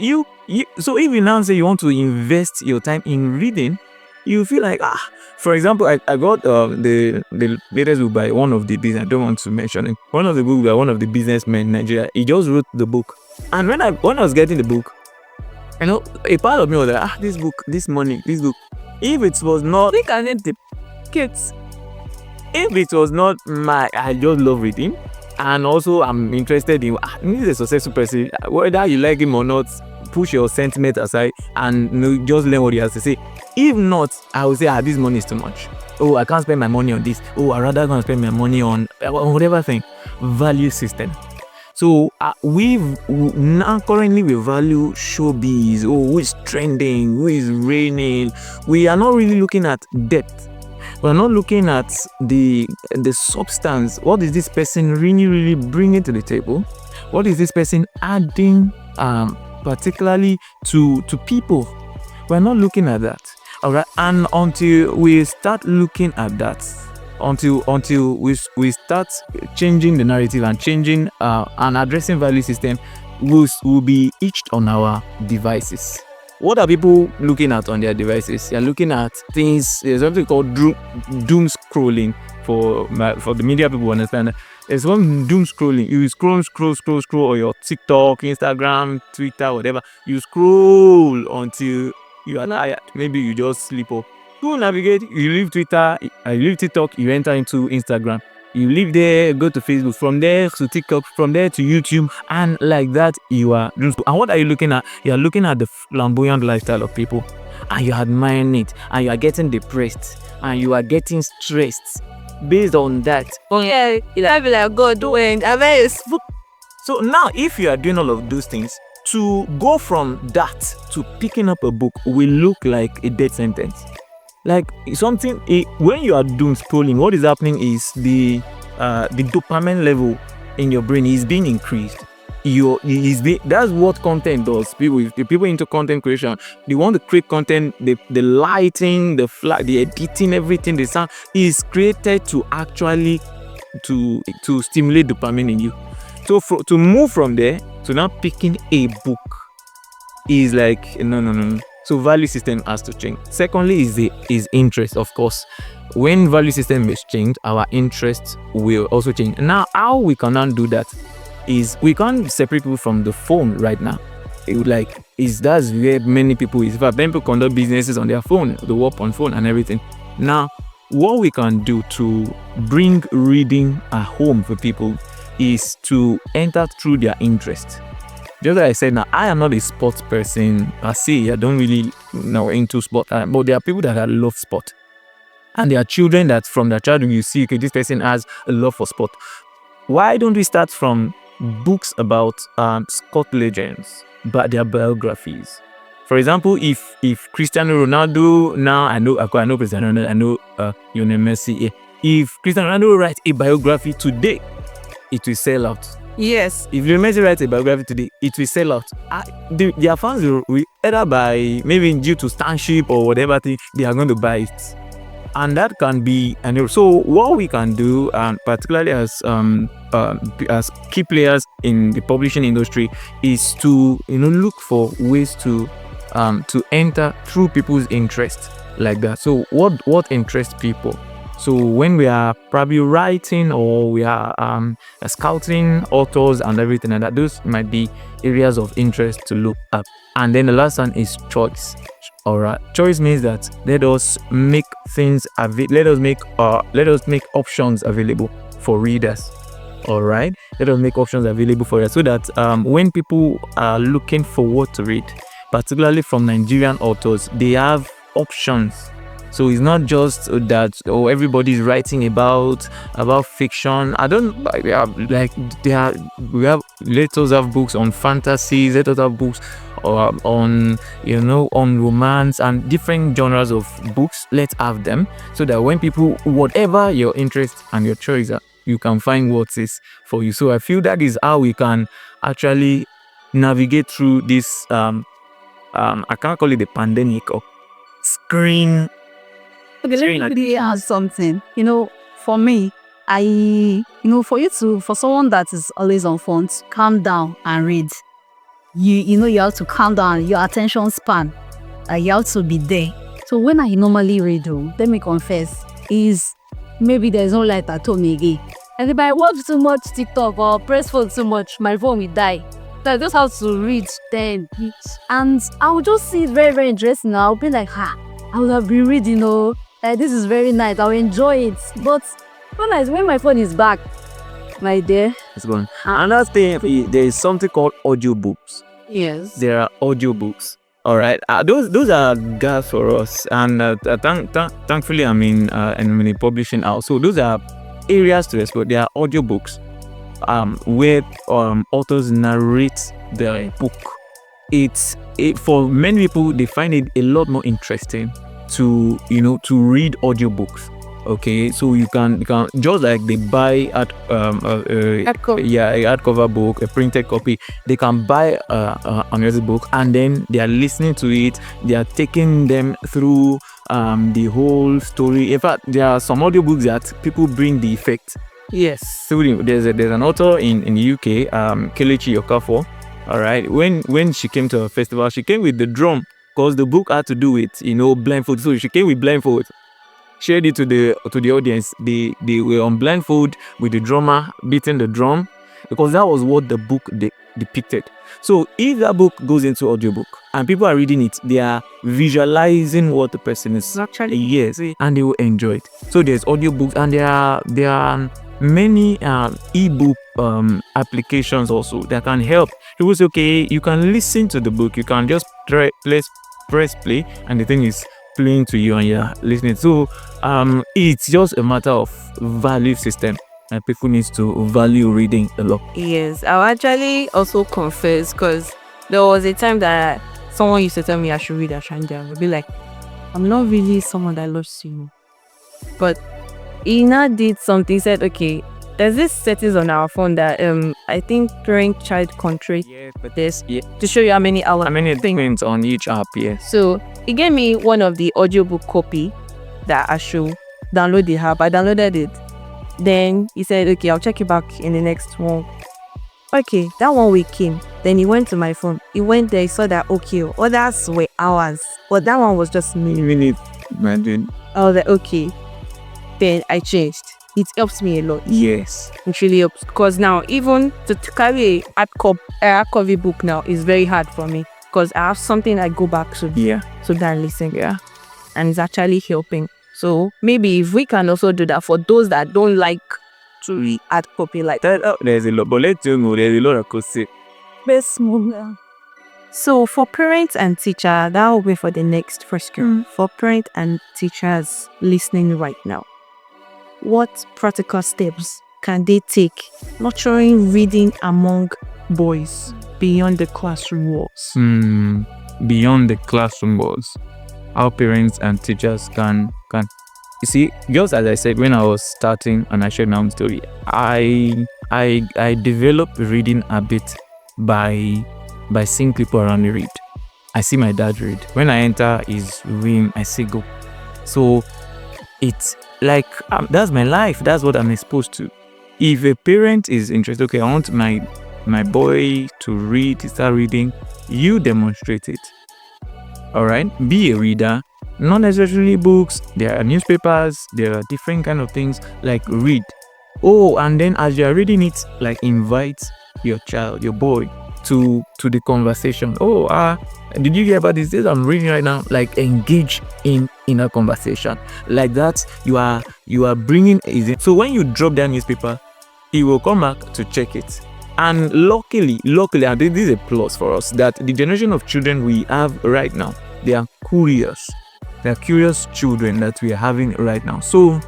so if you now say you want to invest your time in reading, you feel like for example, I got the latest book by one of the business. I don't want to mention it. One of the books by one of the businessmen in Nigeria. He just wrote the book, and when I was getting the book, a part of me was like, this book. If it was not, I think I need the kids. If it was not I just love reading. And also, I'm interested in he's a successful person. Whether you like him or not, push your sentiment aside and just learn what he has to say. If not, I will say, this money is too much. I can't spend my money on this. I rather gonna spend my money on whatever thing. Value system. So we currently value showbiz. Who is trending? Who is reigning? We are not really looking at depth. We're not looking at the substance. What is this person really bringing to the table? What is this person adding, particularly to people? We're not looking at that. All right, and until we start looking at that, until we start changing the narrative and changing and addressing value system, will be etched on our devices. What are people looking at on their devices? They're looking at things. There's something called doom scrolling for the media people understand. There's one doom scrolling. You scroll on your TikTok, Instagram, Twitter, whatever. You scroll until you are tired. Maybe you just sleep off. You navigate. You leave Twitter. You leave TikTok. You enter into Instagram. You leave there, go to Facebook, from there to TikTok, from there to YouTube, and like that you are. And what are you looking at? You are looking at the flamboyant lifestyle of people, and you're admiring it, and you are getting depressed, and you are getting stressed based on that. Oh yeah, I be like, God, doing. So now, if you are doing all of those things, to go from that to picking up a book will look like a death sentence. Like something, when you are doom scrolling, what is happening is the dopamine level in your brain is being increased. That's what content does. People into content creation, they want to create content. The lighting, the editing, everything, the sound is created to actually to stimulate dopamine in you. So to move from there to now picking a book is like no. So value system has to change. Secondly is interest, of course. When value system is changed, our interest will also change. Now, how we can now do that is we can't separate people from the phone right now. That's where many people is. In fact, many people conduct businesses on their phone, they work on phone and everything. Now, what we can do to bring reading at home for people is to enter through their interest. Just like I said, now I am not a sports person. I don't really know into sport, but there are people that love sport, and there are children that from their childhood you see, okay, this person has a love for sport. Why don't we start from books about sport legends, but their biographies? For example, if Cristiano Ronaldo, now I know Cristiano Ronaldo, I know Lionel Messi. If Cristiano Ronaldo writes a biography today, it will sell out. Yes. If you Messi writes a biography today, it will sell out. Their fans will either buy, maybe due to stanship or whatever thing, they are going to buy it. And that can be, and so what we can do, particularly as key players in the publishing industry, is to look for ways to enter through people's interest like that. So what interests people? So when we are probably writing or we are scouting authors and everything like that, those might be areas of interest to look up. And then the last one is choice. Alright, choice means that let us make options available for readers. Alright, let us make options available for readers so that when people are looking for what to read, particularly from Nigerian authors, they have options. So it's not just that everybody's writing about fiction. Let us have books on fantasies, let us have books on romance and different genres of books. Let's have them so that when people, whatever your interest and your choice are, you can find what is for you. So I feel that is how we can actually navigate through this I can't call it the pandemic or screen. Okay, let me really add something. For me, for someone that is always on phone, to calm down and read. You have to calm down your attention span. You have to be there. So when I normally read, let me confess, is maybe there's no light at home again. And if I watch too much TikTok or press phone too much, my phone will die. So I just have to read then. And I will just see it very, very interesting. I'll be like, I would have been reading, this is very nice. I'll enjoy it. But when my phone is back, my dear, it's gone. Another thing, there is something called audiobooks. Yes. There are audiobooks. All right. Those are gaps for us. And thankfully, I'm in a publishing house. So those are areas to explore. There are audiobooks where authors narrate their book. For many people, they find it a lot more interesting to read audiobooks Okay, so you can just like they buy at Hardcover. a hardcover book, a printed copy. They can buy another book, and then they are listening to it. They are taking them through the whole story. In fact, there are some audiobooks that people bring the effect. Yes. So there's an author in the UK, Kelechi Okafor. All right, when she came to a festival, she came with the drum because the book had to do with blindfold. So she came with blindfold, shared it to the audience. They were on blindfold with the drummer beating the drum because that was what the book depicted. So if that book goes into audiobook and people are reading it, they are visualizing what the person is Actually, yes, and they will enjoy it. So there's audiobooks, and there are many ebook applications also that can help. People say, okay, you can listen to the book, you can just press play, and the thing is playing to you and you're listening. So it's just a matter of value system, and people need to value reading a lot. yes. I'll actually also confess, because there was a time that someone used to tell me I should read Ashanja. I'd be like, I'm not really someone that loves you. But he now did something, said, okay, there's this settings on our phone that I think parent-child control Yes, but this yeah, to show you how many hours. how many things on each app? Yes. So he gave me one of the audiobook copy that I should download the app. I downloaded it. Then he said, okay, I'll check it back in the next one. Okay, that 1 week came. Then he went to my phone. He went there, he saw that, okay, others were hours. But that one was just me. Minutes, imagine. I was like, okay. Then I changed. It helps me a lot. Yes. It really helps. Because now, even to carry a hardcover book now is very hard for me. Because I have something I go back to. Yeah. So that I listen. Yeah. And it's actually helping. So maybe if we can also do that for those that don't like to read hard copy like that. There's a lot, but let's know there's a lot of could say. So for parents and teachers, that will be for the next question. For parents and teachers listening right now, what practical steps can they take nurturing reading among boys beyond the classroom walls? Beyond the classroom walls, how parents and teachers can you see, just as I said when I was starting and I shared my own story, I developed reading habit by seeing people around me read. I see my dad read. When I enter his room, I say go. So it's like that's my life. That's what I'm exposed to. If a parent is interested, okay, I want my boy to read, to start reading, you demonstrate it. All right, be a reader. Not necessarily books. There are newspapers. There are different kind of things like read. Oh, and then as you are reading it, like invite your child, your boy, to the conversation. Oh, did you hear about this? This I'm reading right now. Like engage in a conversation like that. You are bringing it. So when you drop that newspaper, he will come back to check it. And luckily, and this is a plus for us, that the generation of children we have right now, they are curious. They are curious children that we are having right now. So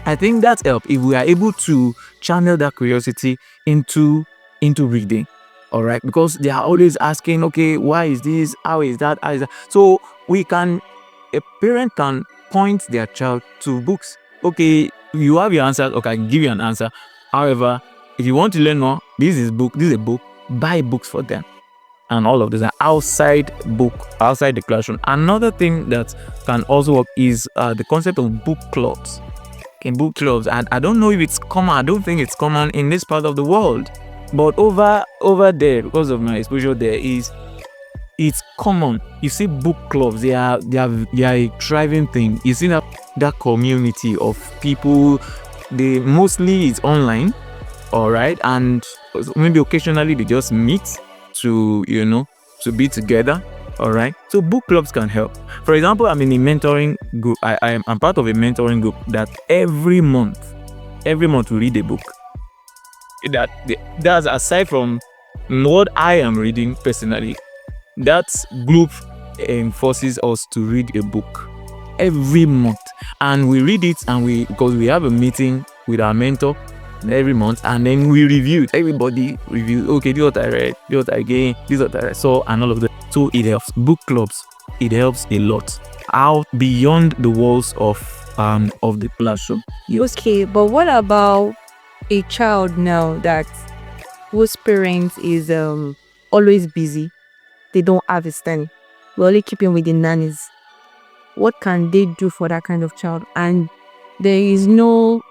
I think that helps if we are able to channel that curiosity into reading. All right, because they are always asking, okay, why is this? How is that? How is that? So a parent can point their child to books. Okay, you have your answers. Okay, I can give you an answer. However, if you want to learn more, this is a book. Buy books for them. And all of these are outside the classroom. Another thing that can also work is the concept of book clubs. In book clubs, and I don't know if it's common. I don't think it's common in this part of the world, but over there, because of my exposure there, it's common. You see book clubs. They are a thriving thing. You see that community of people. They mostly it's online, all right, and maybe occasionally they just meet to be together, all right. So book clubs can help. For example, I'm in a mentoring group. I'm part of a mentoring group that every month we read a book. That's aside from what I am reading personally. That group forces us to read a book every month, and we read it, and because we have a meeting with our mentor every month, and then we review it. Everybody review. Okay, this is what I read. This is what I gained. This is what I saw, and all of that. So it helps. Book clubs. It helps a lot. Out beyond the walls of of the classroom. Yes. Okay, but what about a child now that whose parent is always busy? They don't have his time. We only keep him with the nannies. What can they do for that kind of child? And there is no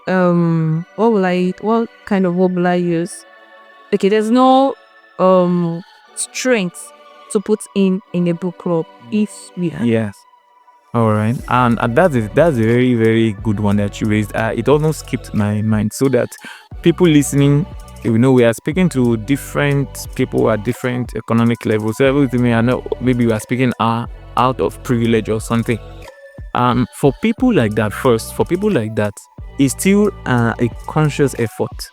what kind of word will I use? Okay, there's no strength to put in a book club if we have. Yes. All right, and that's a very, very good one that you raised. It almost skipped my mind, so that people listening, we are speaking to different people at different economic levels. So everything I know, maybe we are speaking out of privilege or something. For people like that, it's still a conscious effort.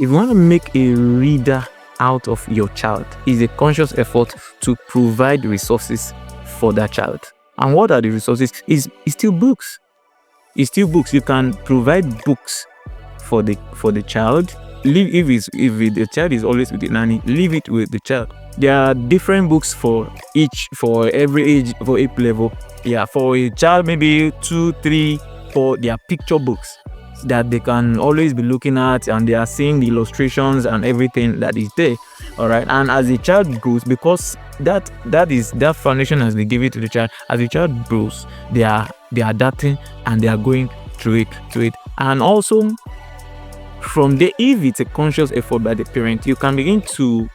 If you want to make a reader out of your child, it's a conscious effort to provide resources for that child. And what are the resources? It's still books. It's still books. You can provide books for the child. If the child is always with the nanny, leave it with the child. There are different books for every age, for each level. Yeah, for a child maybe 2, 3, 4. There are picture books that they can always be looking at, and they are seeing the illustrations and everything that is there. All right, and as the child grows, because that foundation has been given to the child, as the child grows, they are adapting and they are going through it. And also from there, if it's a conscious effort by the parent, you can begin to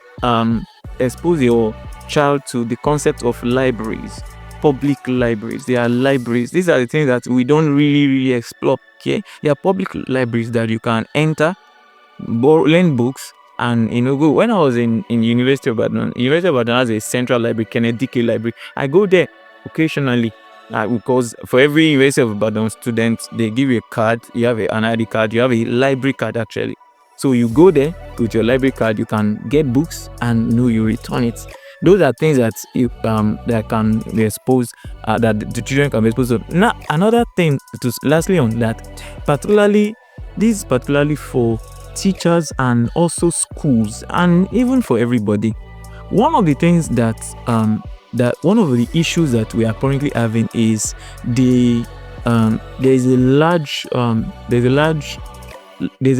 expose your child to the concept of libraries. Public libraries. There are libraries. These are the things that we don't really explore. Okay, there are public libraries that you can enter, learn books, and go. When I was in University of Ibadan has a central library, Kennedy Library. I go there occasionally because for every University of Ibadan student, they give you a card. You have an ID card. You have a library card actually. So you go there with your library card. You can get books and you return it. Those are things that that can be exposed, that the children can be exposed to. Now, another thing, lastly on that, particularly for teachers and also schools, and even for everybody, one of the things that one of the issues that we are currently having is there's a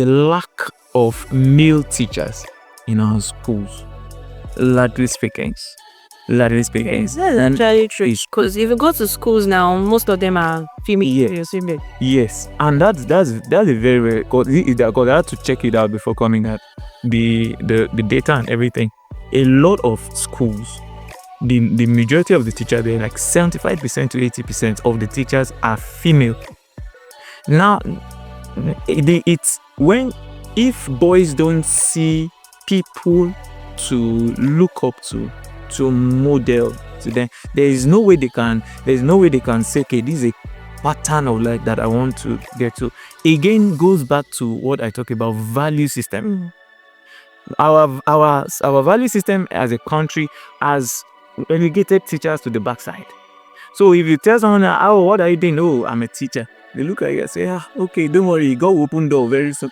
lack of male teachers in our schools. Largely speaking. That's actually true. Because if you go to schools now, most of them are female. Yes, and that's a very, very, because I had to check it out before coming at the data and everything. A lot of schools, the majority of the teachers, they're like 75% to 80% of the teachers are female. Now, it's if boys don't see people to look up to model to them, there's no way they can say, okay, this is a pattern of life that I want to get to. Again, goes back to what I talk about, value system. Our value system as a country has relegated teachers to the backside. So if you tell someone, what are you doing? Oh, I'm a teacher. They look at you and say, okay, don't worry, God will open door very soon.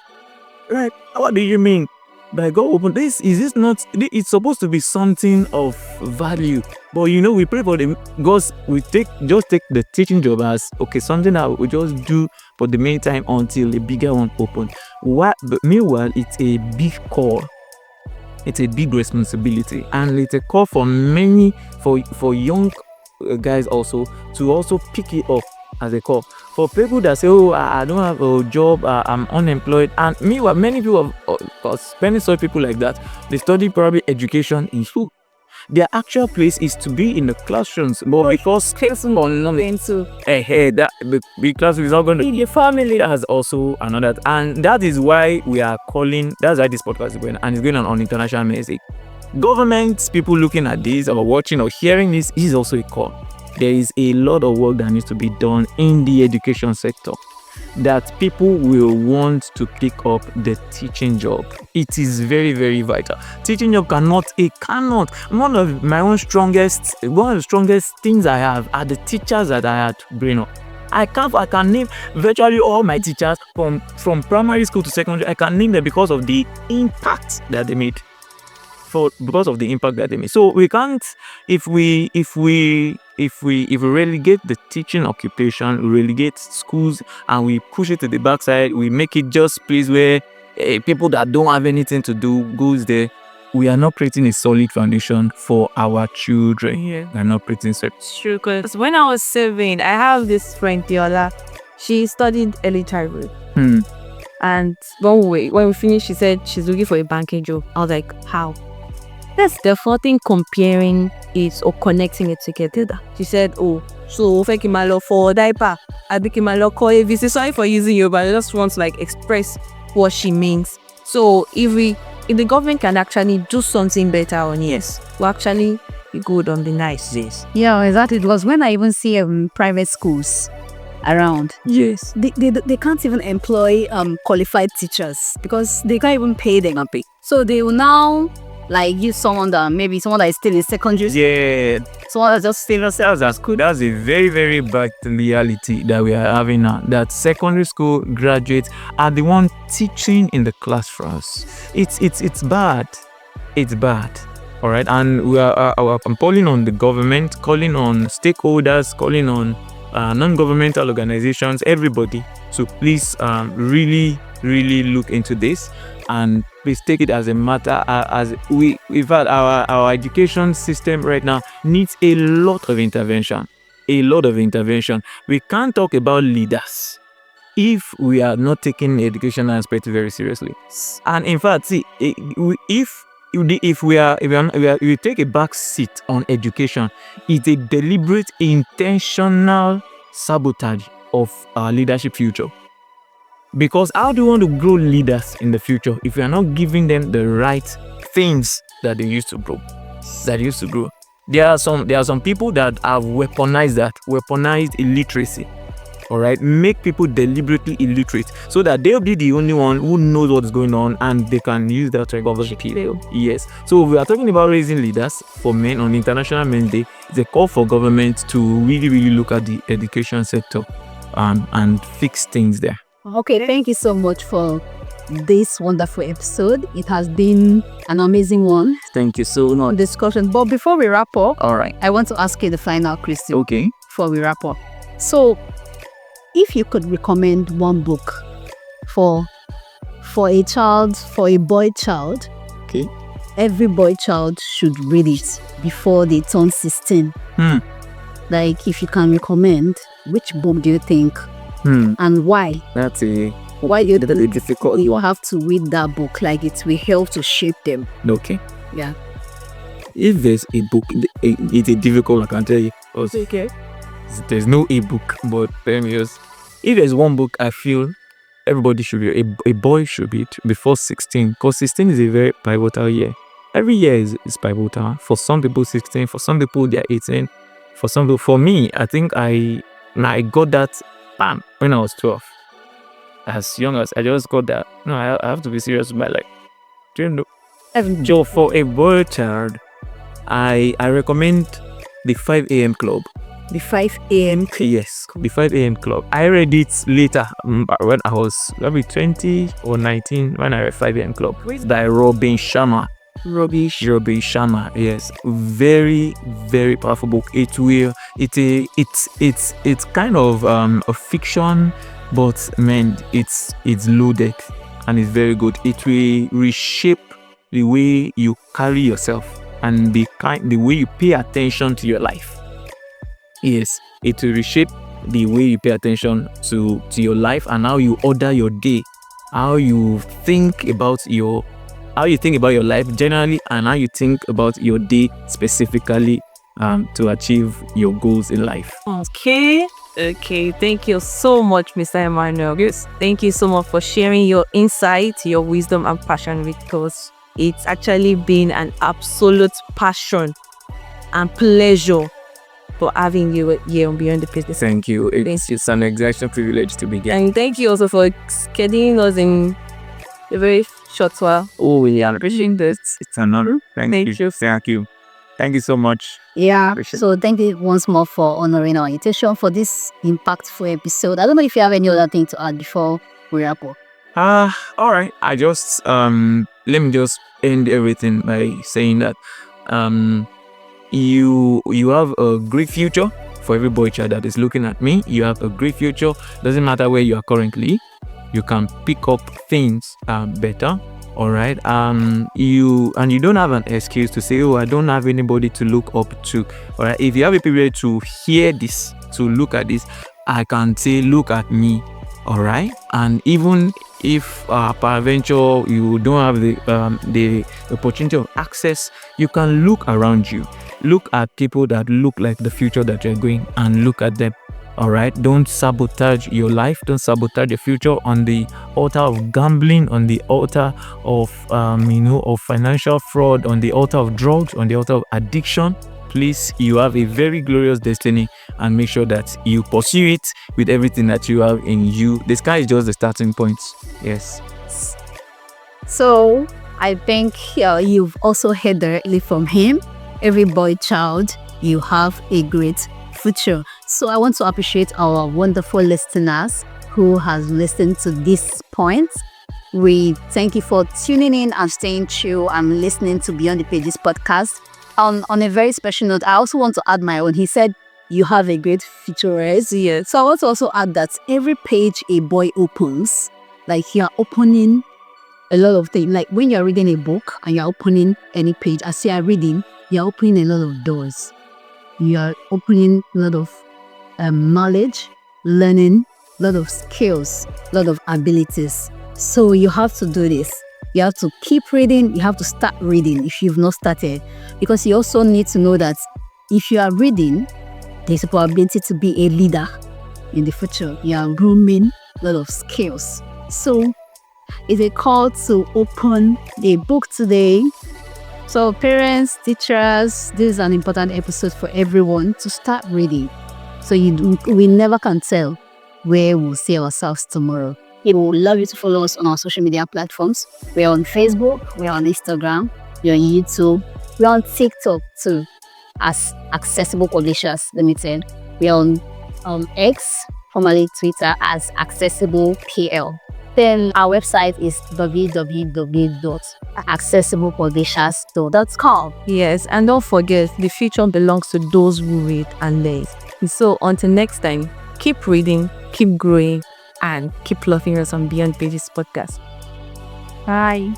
Right? What do you mean? By God open, is not? It's supposed to be something of value, but we pray for them because we just take the teaching job as something that we just do for the meantime until the bigger one open. But meanwhile, it's a big call. It's a big responsibility, and it's a call for many for young guys also to also pick it up as a call. For people that say, I don't have a job, I'm unemployed, and meanwhile, many people, many such people like that, they study probably education in school. Their actual place is to be in the classrooms, but because the big classroom is not going to in your family. That's also another, and that is why we are calling. That's why this podcast is going, and it's going on international message. Governments, people looking at this or watching or hearing this, is also a call. There is a lot of work that needs to be done in the education sector that people will want to pick up the teaching job. It is very, very vital. Teaching job cannot. One of the strongest things I have are the teachers that I had to bring up. I can name virtually all my teachers from primary school to secondary. I can name them because of the impact that they made. So we can't, if we if we relegate the teaching occupation, we relegate schools, and we push it to the backside, we make it just place where people that don't have anything to do goes there, we are not creating a solid foundation for our children. Yeah. We are not creating It's true, because when I was 7, I have this friend, Farinuola. She studied early childhood. And when we finished, she said she's looking for a banking job. I was like, how? That's the first thing, comparing it or connecting it together. She said, oh, so Fekimalo for diaper, Abikimalo ko AVC. Sorry for using you, but I just want to like express what she means. So if the government can actually do something better on yes, we'll actually be good on the nice days. Yeah, exactly. It was when I even see private schools around. Yes. They can't even employ qualified teachers because they can't even pay them. So they will now like use someone that is still in secondary school. Yeah, Someone that's just still that's good. That's a very, very bad reality that we are having now. That secondary school graduates are the one teaching in the class for us. It's bad. It's bad. All right, and we are. I'm calling on the government, calling on stakeholders, calling on non-governmental organizations, everybody, to please really look into this, and please take it as a matter as we've had our education system right now needs a lot of intervention. We can't talk about leaders if we are not taking the educational aspect very seriously. And in fact, see, if we take a back seat on education, it's a deliberate, intentional sabotage of our leadership future. Because how do you want to grow leaders in the future if you are not giving them the right things that they used to grow? There are some people that have weaponized illiteracy. All right, make people deliberately illiterate so that they'll be the only one who knows what's going on and they can use that to govern people. Yes. So we are talking about raising leaders for men on International Men's Day. It's a call for government to really look at the education sector and fix things there. Okay, thank you so much for this wonderful episode. It has been an amazing one. Thank you so much. Discussion. But before we wrap up, all right, I want to ask you the final question. Okay. Before we wrap up. So, if you could recommend one book for a boy child, okay, every boy child should read it before they turn 16. Like, if you can recommend, which book do you think? And why? Why do you think difficult? You have to read that book, like it will help to shape them. Okay. Yeah. If there's a book, it's a difficult, I can tell you. Okay. There's no e-book, but if there's one book I feel everybody should read, a boy should read before 16, because 16 is a very pivotal year. Every year is pivotal. For some people 16, for some people they're 18, for me, I think I got that bam when I was 12. As young as I just got that. No, I have to be serious with my life. Do you know? So for a boy child, I recommend the 5 a.m. club. The 5 a.m. club? Yes, the 5 a.m. club. I read it later when I was maybe 20 or 19 when I read 5 a.m. club. By Robin Sharma. Robin Sharma. Yes, very powerful book. It's kind of a fiction, but man, it's loaded and it's very good. It will reshape the way you carry yourself and the way you pay attention to your life. Yes, it will reshape the way you pay attention to your life and how you order your day, how you think about your life generally, and how you think about your day specifically to achieve your goals in life. Okay. Thank you so much, Mr. Emmanuel. Yes. Thank you so much for sharing your insight, your wisdom and passion with us. It's actually been an absolute passion and pleasure for having you here on Beyond the Business. Thank you. It's an exact privilege to be here. And thank you also for scheduling us in a very short while. Oh, yeah. Appreciate this. It's an honor. Thank you. Thank you. Thank you so much. Yeah. So thank you once more for honoring our invitation for this impactful episode. I don't know if you have any other thing to add before we wrap up. All right. I just let me just end everything by saying that you have a great future. For every boy child that is looking at me, you have a great future. Doesn't matter where you are currently, you can pick up things better. All right. You don't have an excuse to say, oh, I don't have anybody to look up to. All right. If you have a period to hear this, to look at this, I can say, look at me. All right. And even if peradventure you don't have the opportunity of access, you can look around you. Look at people that look like the future that you're going, and look at them. All right. Don't sabotage your life. Don't sabotage your future on the altar of gambling, on the altar of of financial fraud, on the altar of drugs, on the altar of addiction. Please, you have a very glorious destiny, and make sure that you pursue it with everything that you have in you. The sky is just the starting point. Yes. So I think you've also heard directly from him. Every boy child, you have a great future. So I want to appreciate our wonderful listeners who has listened to this point. We thank you for tuning in and staying true and listening to Beyond the Pages podcast. On a very special note, I also want to add my own. He said, you have a great future, right? Yes. So I want to also add that every page a boy opens, like you are opening a lot of things. Like when you're reading a book and you're opening any page, as you are reading, you're opening a lot of doors. You are opening a lot of knowledge, learning, a lot of skills, a lot of abilities. So you have to do this. You have to keep reading. You have to start reading if you've not started. Because you also need to know that if you are reading, there's a probability to be a leader in the future. You are grooming a lot of skills. So it's a call to open a book today. So parents, teachers, this is an important episode for everyone to start reading. So we never can tell where we'll see ourselves tomorrow. We would love you to follow us on our social media platforms. We're on Facebook, we're on Instagram, we're on YouTube, we're on TikTok too, as Accessible Publishers Limited. We're on X, formerly Twitter, as Accessible PL. Then our website is www.accessiblepublishers.com. Yes, and don't forget, the future belongs to those who read and learn. So until next time, keep reading, keep growing, and keep loving us on Beyond Pages podcast. Bye.